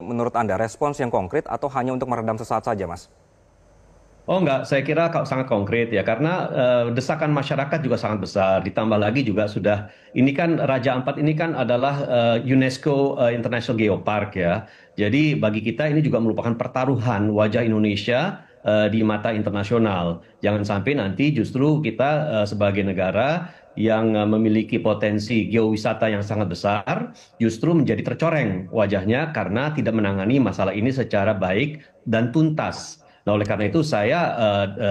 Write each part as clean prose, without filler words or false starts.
menurut Anda respons yang konkret atau hanya untuk meredam sesaat saja, Mas? Oh enggak, saya kira sangat konkret ya, karena desakan masyarakat juga sangat besar. Ditambah lagi juga sudah, ini kan Raja Ampat ini kan adalah UNESCO International Geopark ya. Jadi bagi kita ini juga merupakan pertaruhan wajah Indonesia di mata internasional. Jangan sampai nanti justru kita sebagai negara yang memiliki potensi geowisata yang sangat besar, justru menjadi tercoreng wajahnya karena tidak menangani masalah ini secara baik dan tuntas. Nah, oleh karena Oke. itu saya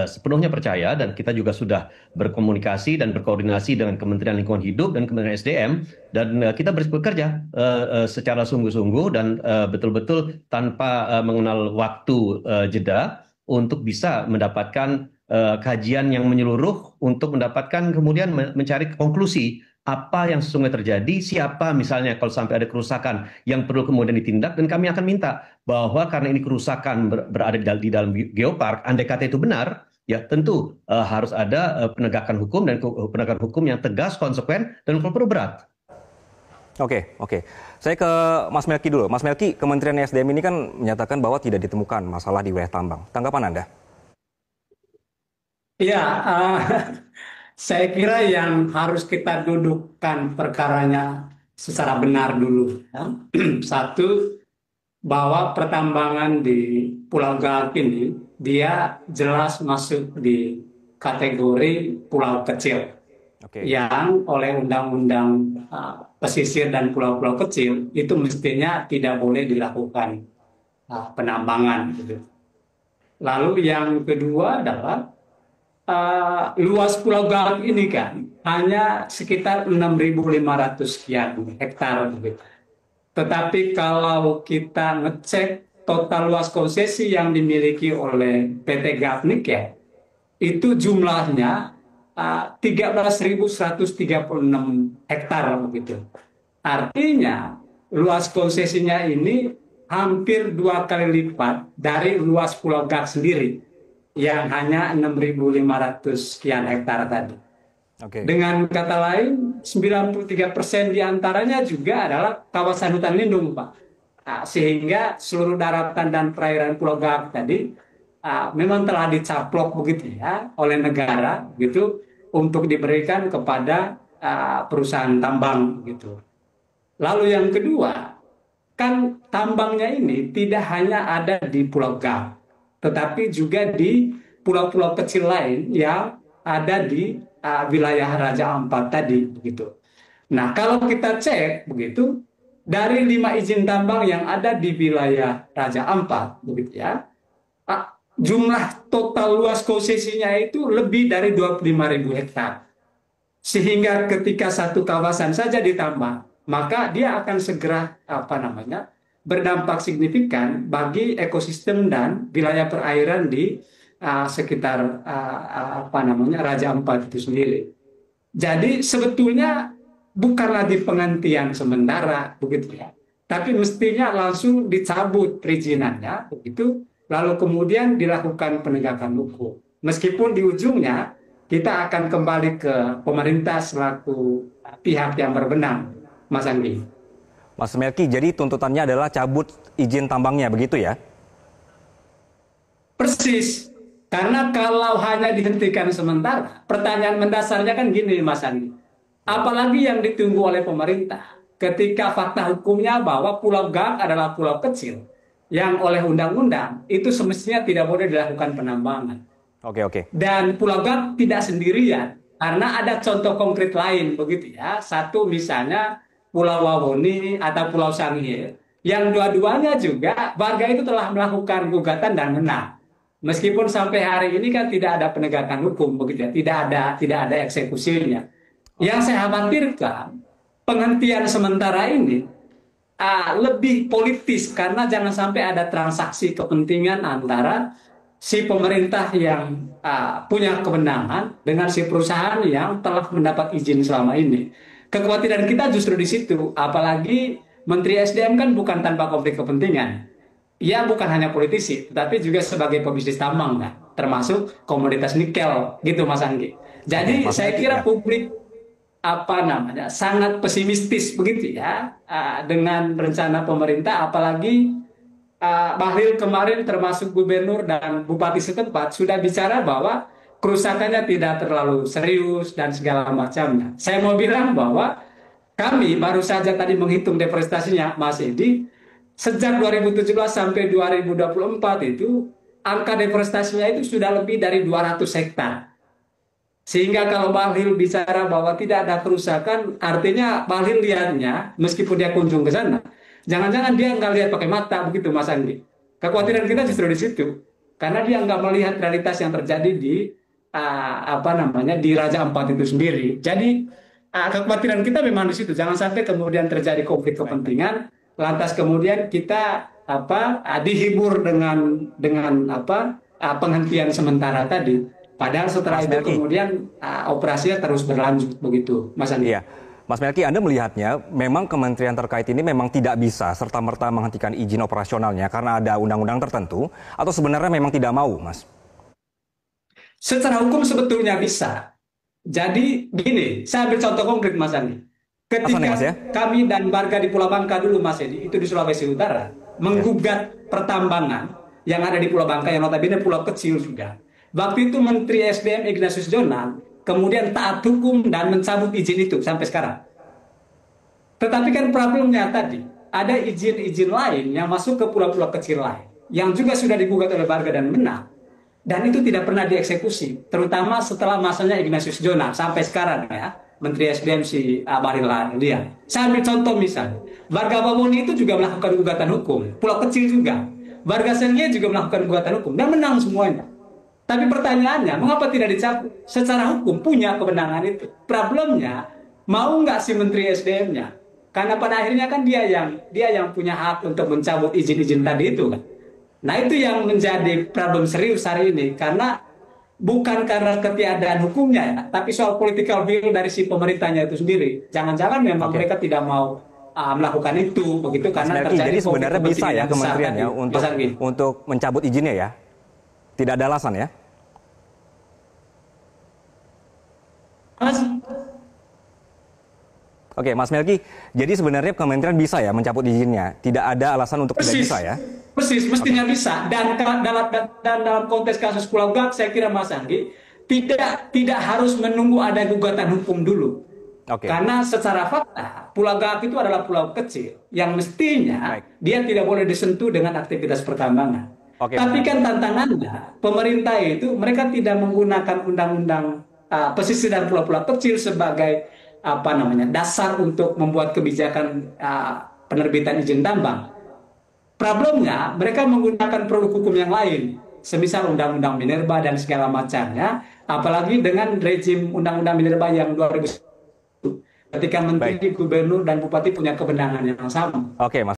sepenuhnya percaya dan kita juga sudah berkomunikasi dan berkoordinasi dengan Kementerian Lingkungan Hidup dan Kementerian SDM dan kita bekerja secara sungguh-sungguh dan betul-betul tanpa mengenal waktu jeda untuk bisa mendapatkan kajian yang menyeluruh untuk mendapatkan kemudian mencari konklusi apa yang sesungguhnya terjadi, siapa misalnya kalau sampai ada kerusakan yang perlu kemudian ditindak, dan kami akan minta bahwa karena ini kerusakan berada di dalam geopark, andai kata itu benar, ya tentu harus ada penegakan hukum dan penegakan hukum yang tegas, konsekuen, dan kalau perlu berat. Oke, oke. Saya ke Mas Melki dulu. Mas Melki, Kementerian SDM ini kan menyatakan bahwa tidak ditemukan masalah di wilayah tambang. Tanggapan Anda? Ya, saya kira yang harus kita dudukkan perkaranya secara benar dulu. Ya. Satu, bahwa pertambangan di Pulau Gaak ini dia jelas masuk di kategori pulau kecil Oke. yang oleh undang-undang pesisir dan pulau-pulau kecil itu mestinya tidak boleh dilakukan penambangan. Gitu. Lalu yang kedua adalah luas Pulau Galang ini kan hanya sekitar 6.500 sekian hektar. Gitu. Tetapi kalau kita ngecek total luas konsesi yang dimiliki oleh PT Gapnik ya, itu jumlahnya 13.136 hektar begitu. Artinya luas konsesinya ini hampir 2 kali lipat dari luas Pulau Gak sendiri yang hanya 6.500 sekian hektar tadi. Oke. Dengan kata lain, 93% diantaranya juga adalah kawasan hutan lindung, Pak. Sehingga seluruh daratan dan perairan Pulau Gak tadi memang telah dicaplok begitu ya oleh negara gitu untuk diberikan kepada perusahaan tambang gitu. Lalu yang kedua, kan tambangnya ini tidak hanya ada di Pulau Gam, tetapi juga di pulau-pulau kecil lain yang ada di wilayah Raja Ampat tadi begitu. Nah, kalau kita cek begitu dari 5 izin tambang yang ada di wilayah Raja Ampat begitu ya, jumlah total luas konsesinya itu lebih dari 25.000 hektar. Sehingga ketika satu kawasan saja ditambah, maka dia akan segera berdampak signifikan bagi ekosistem dan wilayah perairan di sekitar Raja Ampat itu sendiri. Jadi sebetulnya bukanlah di penghentian sementara begitu ya, tapi mestinya langsung dicabut perizinannya begitu, lalu kemudian dilakukan penegakan hukum. Meskipun di ujungnya kita akan kembali ke pemerintah selaku pihak yang berwenang, Mas Andi. Mas Melki, jadi tuntutannya adalah cabut izin tambangnya, begitu ya? Persis. Karena kalau hanya dihentikan sementara, pertanyaan mendasarnya kan gini, Mas Andi. Apalagi yang ditunggu oleh pemerintah ketika fakta hukumnya bahwa Pulau Gak adalah pulau kecil yang oleh undang-undang itu semestinya tidak boleh dilakukan penambangan. Oke, oke. Dan Pulau Gak tidak sendirian, karena ada contoh konkret lain begitu ya. Satu misalnya Pulau Wawoni atau Pulau Sangihe, yang dua-duanya juga warga itu telah melakukan gugatan dan menang. Meskipun sampai hari ini kan tidak ada penegakan hukum begitu ya, tidak ada eksekusinya. Yang saya khawatirkan penghentian sementara ini lebih politis karena jangan sampai ada transaksi kepentingan antara si pemerintah yang punya kewenangan dengan si perusahaan yang telah mendapat izin selama ini. Kekhawatiran kita justru di situ, apalagi Menteri SDM kan bukan tanpa konflik kepentingan. Ia bukan hanya politisi, tetapi juga sebagai pebisnis tambang, kan? Termasuk komoditas nikel, gitu Mas Anggi. Jadi Mas saya Melki, kira ya. publik sangat pesimistis begitu ya dengan rencana pemerintah, apalagi Bahlil kemarin termasuk gubernur dan bupati setempat sudah bicara bahwa kerusakannya tidak terlalu serius dan segala macamnya. Saya mau bilang bahwa kami baru saja tadi menghitung deforestasinya, Mas Edi, sejak 2017 sampai 2024 itu angka deforestasinya itu sudah lebih dari 200 hektar. Sehingga kalau Bahlil bicara bahwa tidak ada kerusakan, artinya Bahlil lihatnya, meskipun dia kunjung ke sana, jangan-jangan dia nggak lihat pakai mata begitu, Mas Andi. Kekhawatiran kita justru di situ, karena dia nggak melihat realitas yang terjadi di di Raja Ampat itu sendiri. Jadi kekhawatiran kita memang di situ, jangan sampai kemudian terjadi konflik kepentingan, lantas kemudian kita dihibur dengan penghentian sementara tadi. Padahal setelah Mas itu Melki. kemudian operasinya terus berlanjut begitu, Mas Andi. Iya. Mas Melki, Anda melihatnya memang kementerian terkait ini memang tidak bisa serta-merta menghentikan izin operasionalnya karena ada undang-undang tertentu, atau sebenarnya memang tidak mau, Mas? Secara hukum sebetulnya bisa. Jadi gini, saya ambil contoh konkret, Mas Andi. Ketika Mas ya? kami dan warga di Pulau Bangka dulu, Mas Edi, itu di Sulawesi Utara, menggugat pertambangan yang ada di Pulau Bangka, yang notabene pulau kecil juga. Waktu itu Menteri SDM Ignatius Jonan kemudian taat hukum dan mencabut izin itu sampai sekarang. Tetapi kan problemnya tadi, ada izin-izin lain yang masuk ke pulau-pulau kecil lain, yang juga sudah digugat oleh warga dan menang. Dan itu tidak pernah dieksekusi, terutama setelah masanya Ignatius Jonan sampai sekarang ya, Menteri SDM si Bahlil dia. Saya ambil contoh misalnya, warga Bawoni itu juga melakukan gugatan hukum, pulau kecil juga. Warga Sengia juga melakukan gugatan hukum dan menang semuanya. Tapi pertanyaannya, mengapa tidak dicabut? Secara hukum punya kewenangan itu. Problemnya, mau nggak si Menteri SDM-nya? Karena pada akhirnya kan dia yang punya hak untuk mencabut izin-izin tadi itu kan. Nah itu yang menjadi problem serius hari ini, karena bukan karena ketiadaan hukumnya ya, tapi soal political will dari si pemerintahnya itu sendiri. Jangan-jangan memang mereka tidak mau melakukan itu begitu karena Melki, terjadi jadi sebenarnya bisa ya kementerian ya untuk mencabut izinnya ya? Tidak ada alasan ya? Mas, Oke, Mas Melki, jadi sebenarnya kementerian bisa ya mencabut izinnya? Tidak ada alasan untuk tidak bisa ya? Persis, mestinya bisa. Dan dalam konteks kasus Pulau Gak, saya kira Mas Anggi tidak harus menunggu ada gugatan hukum dulu. Karena secara fakta, Pulau Gak itu adalah pulau kecil yang mestinya dia tidak boleh disentuh dengan aktivitas pertambangan. Tapi kan tantangannya, pemerintah itu mereka tidak menggunakan undang-undang pesisir dan pulau-pulau kecil sebagai dasar untuk membuat kebijakan penerbitan izin tambang. Problemnya mereka menggunakan produk hukum yang lain, semisal undang-undang minerba dan segala macamnya, apalagi dengan rezim undang-undang minerba yang 2000 ketika menteri, gubernur dan bupati punya kewenangan yang sama. Oke, Mas.